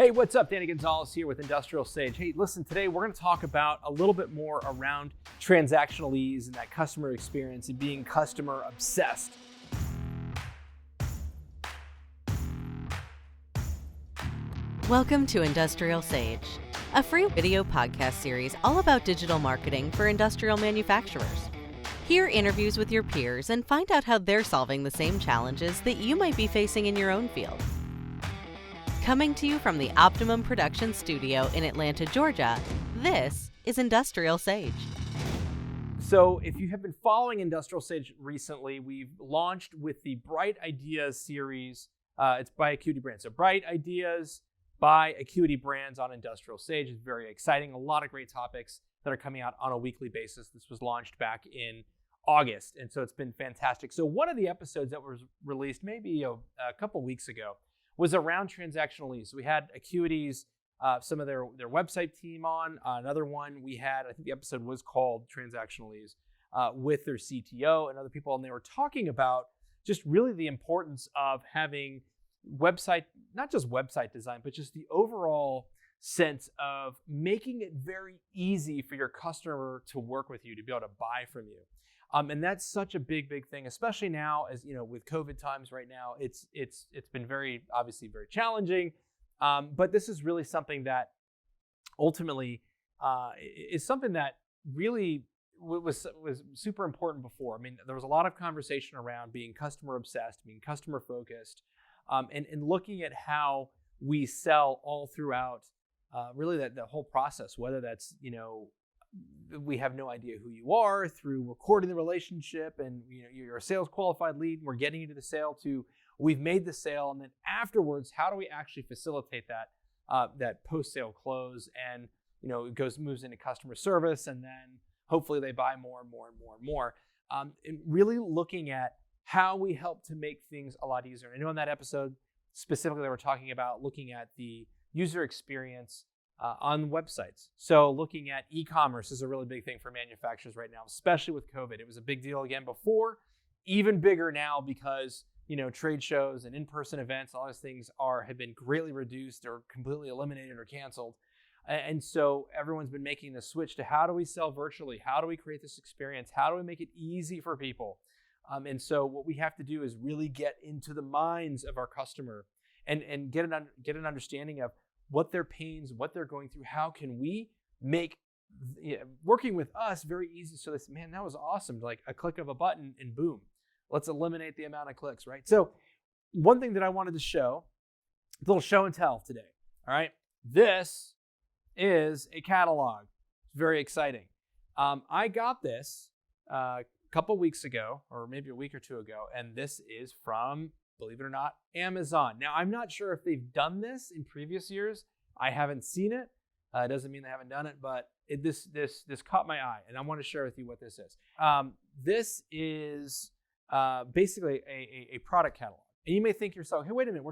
Hey, what's up? Danny Gonzalez here with IndustrialSage. Hey, listen, today we're going to talk about a little bit more around transactional ease and that customer experience and being customer obsessed. Welcome to IndustrialSage, a free video podcast series all about digital marketing for industrial manufacturers. Hear interviews with your peers and find out how they're solving the same challenges that you might be facing in your own field. Coming to you from the Optimum Production Studio in Atlanta, Georgia, this is IndustrialSage. So if you have been following IndustrialSage recently, we've launched with the Bright Ideas series. It's by Acuity Brands. So Bright Ideas by Acuity Brands on IndustrialSage is very exciting. A lot of great topics that are coming out on a weekly basis. This was launched back in August, and so it's been fantastic. So one of the episodes that was released maybe a couple weeks ago was around transactional ease. So we had Acuity's, some of their website team on. Another one we had, I think the episode was called Transactional Ease, with their CTO and other people, and they were talking about just really the importance of having website, not just website design, but just the overall sense of making it very easy for your customer to work with you, to be able to buy from you. And that's such a big thing, especially now, as you know, with COVID times right now. It's been obviously very challenging, but this is really something that ultimately is something that really was super important before. I mean, there was a lot of conversation around being customer obsessed, being customer focused, and looking at how we sell all throughout really that whole process, whether that's, we have no idea who you are through recording the relationship, and you're a sales qualified lead, and we're getting you to the sale, to we've made the sale, and then afterwards, how do we actually facilitate that post-sale close, and it moves into customer service, and then hopefully they buy more and more and more and more, and really looking at how we help to make things a lot easier. I know in that episode specifically they were talking about looking at the user experience on websites. So looking at e-commerce is a really big thing for manufacturers right now, especially with COVID. It was a big deal again before, even bigger now because trade shows and in-person events, all those things have been greatly reduced or completely eliminated or canceled. And so everyone's been making the switch to how do we sell virtually? How do we create this experience? How do we make it easy for people? And so what we have to do is really get into the minds of our customer and get an understanding of what their pains, what they're going through. How can we make working with us very easy? So this, man, that was awesome. Like a click of a button and boom, let's eliminate the amount of clicks, right? So one thing that I wanted to show, a little show and tell today. All right. This is a catalog. It's very exciting. I got this a couple weeks ago, or maybe a week or two ago, and this is from, believe it or not, Amazon. Now, I'm not sure if they've done this in previous years. I haven't seen it. It doesn't mean they haven't done it, but this caught my eye, and I want to share with you what this is. This is basically a product catalog. And you may think to yourself, hey, wait a minute,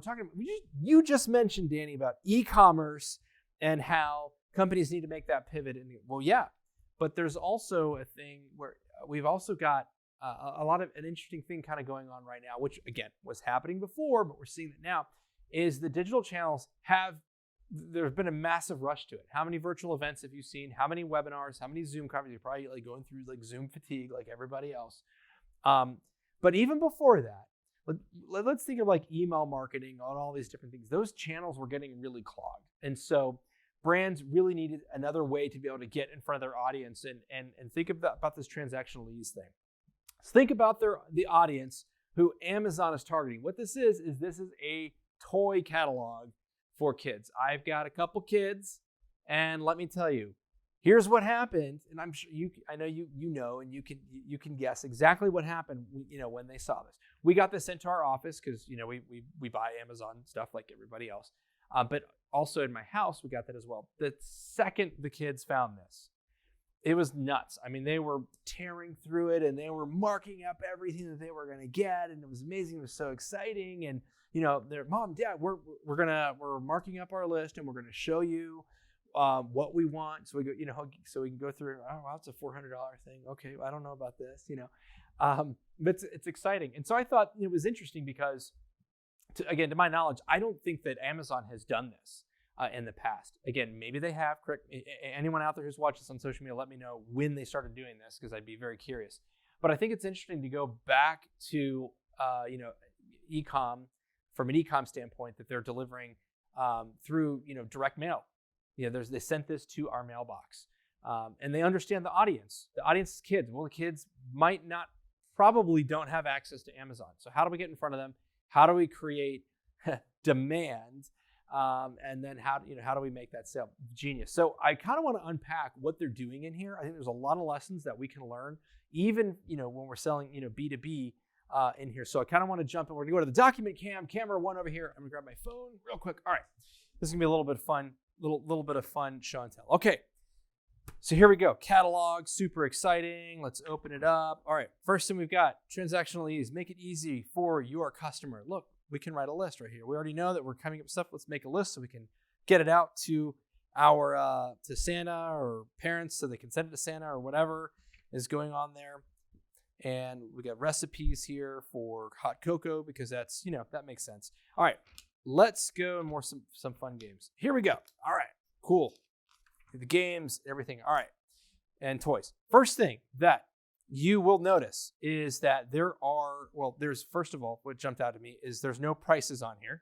you just mentioned, Danny, about e-commerce and how companies need to make that pivot. And well, yeah, but there's also a thing where we've also got a lot of an interesting thing kind of going on right now, which again was happening before, but we're seeing it now, is the digital channels there's been a massive rush to it. How many virtual events have you seen? How many webinars? How many Zoom conferences? You're probably like going through like Zoom fatigue like everybody else. But even before that, let's think of like email marketing and all these different things. Those channels were getting really clogged. And so brands really needed another way to be able to get in front of their audience and think about this transactional ease thing. So think about the audience who Amazon is targeting. What this is a toy catalog for kids. I've got a couple kids, and let me tell you, here's what happened. And I'm sure I know you know, and you can guess exactly what happened. When they saw this, we got this into our office because we buy Amazon stuff like everybody else, but also in my house we got that as well. The second the kids found this, it was nuts. I mean, they were tearing through it and they were marking up everything that they were going to get, and it was amazing. It was so exciting, and their mom, dad, we're marking up our list, and we're going to show you what we want. So we go, so we can go through. Oh, wow, it's a $400 thing. Okay, I don't know about this, but it's exciting. And so I thought it was interesting because, to my knowledge, I don't think that Amazon has done this. in the past. Again, maybe they have. Correct. Anyone out there who's watched this on social media, let me know when they started doing this, because I'd be very curious. But I think it's interesting to go back to e-com, from an e-com standpoint, that they're delivering through direct mail. They sent this to our mailbox, and they understand the audience. The audience is kids. Well, the kids probably don't have access to Amazon. So how do we get in front of them? How do we create demand? And then how do we make that sale? Genius. So I kind of want to unpack what they're doing in here. I think there's a lot of lessons that we can learn, even when we're selling B2B in here. So I kind of want to jump in. We're gonna go to the document camera one over here. I'm gonna grab my phone real quick. All right, this is gonna be a little bit of fun, little bit of fun show and tell. Okay, so here we go. Catalog, super exciting. Let's open it up. All right, first thing we've got, transactional ease. Make it easy for your customer. Look, we can write a list right here. We already know that we're coming up with stuff. Let's make a list so we can get it out to our to Santa or parents, so they can send it to Santa or whatever is going on there. And we got recipes here for hot cocoa, because that's that makes sense. All right, let's go and some fun games. Here we go. All right, cool. The games, everything. All right, and toys. First thing that you will notice is that there's, first of all, what jumped out at me is there's no prices on here.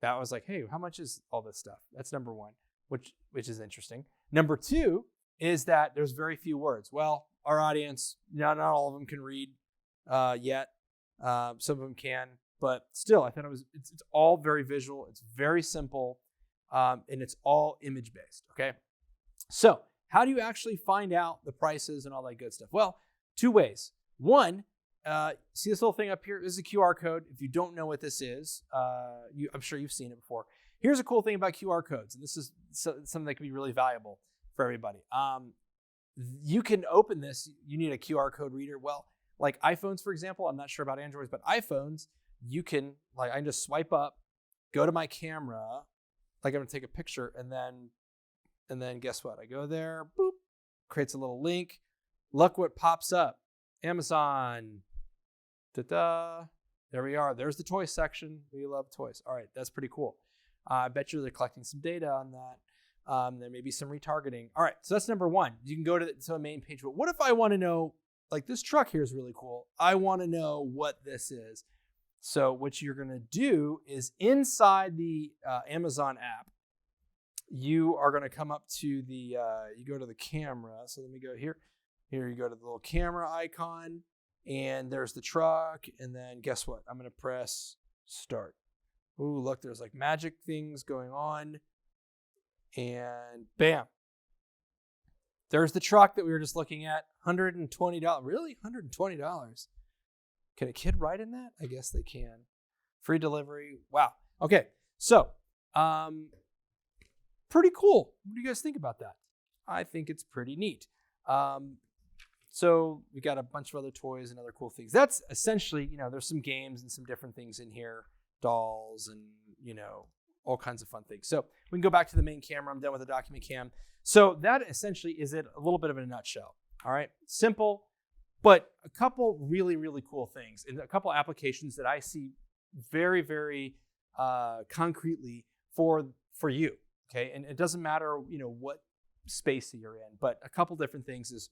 That was like, hey, how much is all this stuff? That's number one, which is interesting. Number two is that there's very few words. Well, our audience, not all of them can read yet. Some of them can, but still, I thought it's all very visual. It's very simple, and it's all image based. Okay, so how do you actually find out the prices and all that good stuff? Well, two ways. One, see this little thing up here? This is a QR code. If you don't know what this is, I'm sure you've seen it before. Here's a cool thing about QR codes, and this is something that can be really valuable for everybody. You can open this. You need a QR code reader. Well, like iPhones, for example, I'm not sure about Androids, but iPhones, you can, I can just swipe up, go to my camera, like I'm gonna take a picture, and then guess what? I go there, boop, creates a little link. Look what pops up. Amazon. Ta-da. There we are. There's the toy section. We love toys. All right, that's pretty cool. I bet you they're collecting some data on that. There may be some retargeting. All right, so that's number one. You can go to the main page. But what if I want to know, like this truck here is really cool. I want to know what this is. So what you're going to do is inside the Amazon app, you are going to come up to you go to the camera. So let me go here. Here you go to the little camera icon, and there's the truck. And then guess what? I'm going to press start. Ooh, look, there's like magic things going on. And bam. There's the truck that we were just looking at. $120. Really? $120? Can a kid ride in that? I guess they can. Free delivery. Wow. Okay. So, pretty cool. What do you guys think about that? I think it's pretty neat. So we got a bunch of other toys and other cool things. That's essentially, there's some games and some different things in here, dolls and, all kinds of fun things. So we can go back to the main camera. I'm done with the document cam. So that essentially is it, a little bit of a nutshell. All right. Simple, but a couple really, really cool things and a couple applications that I see very, very concretely for you. Okay. And it doesn't matter, what space that you're in, but a couple different things is,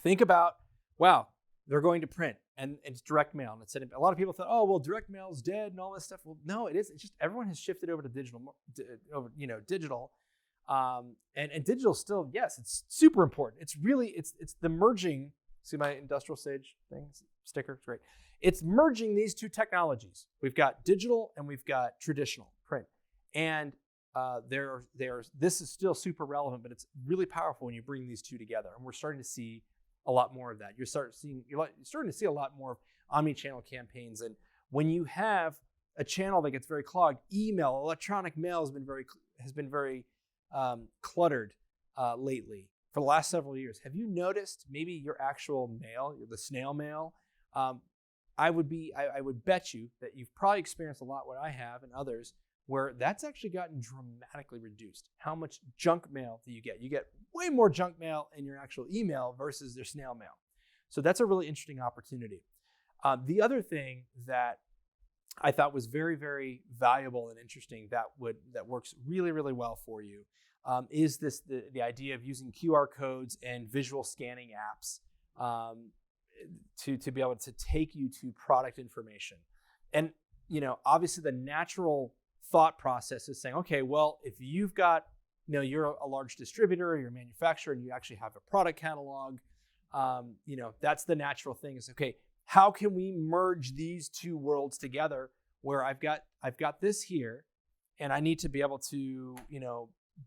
think about, wow, they're going to print and it's direct mail. And it's a lot of people thought, oh, well, direct mail is dead and all this stuff. Well, no, it isn't. It's just everyone has shifted over to digital, digital. And digital still, yes, it's super important. It's really, it's the merging. See my IndustrialSage thing, sticker, it's great. It's merging these two technologies. We've got digital and we've got traditional print. And this is still super relevant, but it's really powerful when you bring these two together. And we're starting to see a lot more of that. You're starting to see a lot more of omni-channel campaigns. And when you have a channel that gets very clogged, email, electronic mail has been very cluttered lately for the last several years. Have you noticed maybe your actual mail, the snail mail? I would bet you that you've probably experienced a lot what I have and others, where that's actually gotten dramatically reduced. How much junk mail do you get? You get way more junk mail in your actual email versus their snail mail. So that's a really interesting opportunity. The other thing that I thought was very, very valuable and interesting that works really, really well for you is the idea of using QR codes and visual scanning apps to be able to take you to product information. And obviously the natural thought process is saying, okay, well, if you've got, you're a large distributor, you're a manufacturer, and you actually have a product catalog, that's the natural thing is, okay, how can we merge these two worlds together where I've got this here and I need to be able to,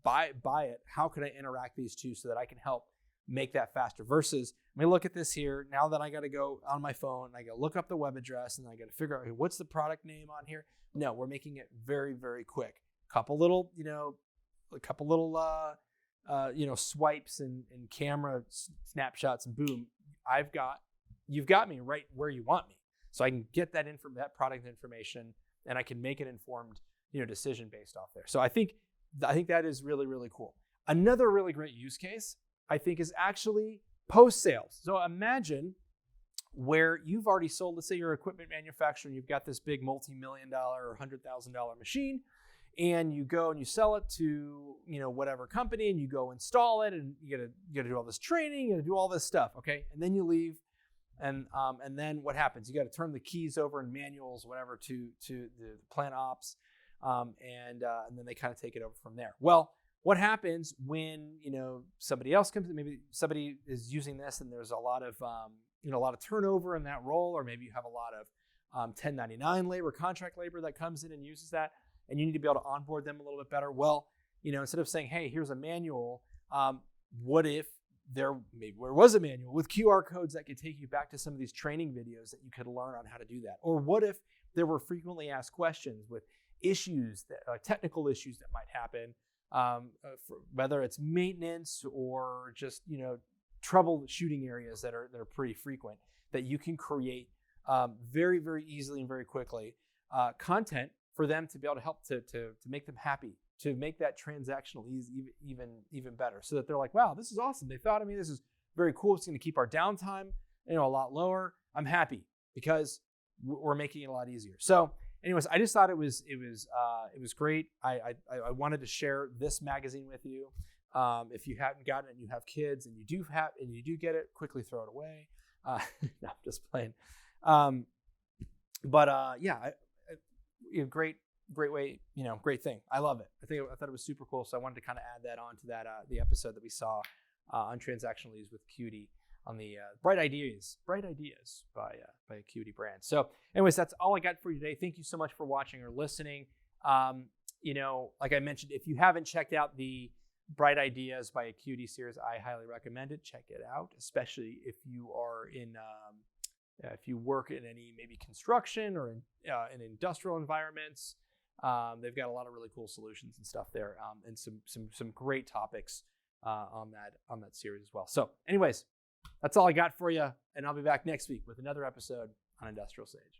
buy it. How can I interact these two so that I can help make that faster versus, let me look at this here. Now that I got to go on my phone, I got to look up the web address and I got to figure out, hey, what's the product name on here? No, we're making it very, very quick. Couple little swipes and camera snapshots and boom, you've got me right where you want me. So I can get that product information and I can make an informed, decision based off there. So I think that is really, really cool. Another really great use case, I think, is actually post-sales. So imagine where you've already sold, let's say you're an equipment manufacturer and you've got this big multi-million-dollar or $100,000 machine, and you go and you sell it to, whatever company, and you go install it, and you gotta do all this training, you gotta do all this stuff, okay? And then you leave, and then what happens? You got to turn the keys over in manuals, whatever, to the plant ops, and then they kind of take it over from there. Well, what happens when somebody else comes in? Maybe somebody is using this, and there's a lot of turnover in that role, or maybe you have a lot of 1099 labor, contract labor that comes in and uses that, and you need to be able to onboard them a little bit better. Well, instead of saying, hey, here's a manual, what if there was a manual with QR codes that could take you back to some of these training videos that you could learn on how to do that? Or what if there were frequently asked questions with issues, technical issues that might happen, whether it's maintenance or just troubleshooting areas that are pretty frequent, that you can create very, very easily and very quickly content for them to be able to help to make them happy, to make that transactional even better, so that they're like, wow, this is awesome. They thought of me. This is very cool. It's going to keep our downtime a lot lower. I'm happy because we're making it a lot easier. So anyways, I just thought it was great. I wanted to share this magazine with you. If you haven't gotten it and you have kids and you do get it, quickly throw it away. No, I'm just playing. Great way, great thing. I love it. I thought it was super cool. So I wanted to kind of add that on to that, the episode that we saw on Transactional Leads with Acuity on the Bright Ideas by Acuity brand. So anyways, that's all I got for you today. Thank you so much for watching or listening. Like I mentioned, if you haven't checked out the Bright Ideas by Acuity series, I highly recommend it. Check it out, especially if you are if you work in any maybe construction or in industrial environments. They've got a lot of really cool solutions and stuff there, and some great topics on that series as well. So anyways, that's all I got for you, and I'll be back next week with another episode on IndustrialSage.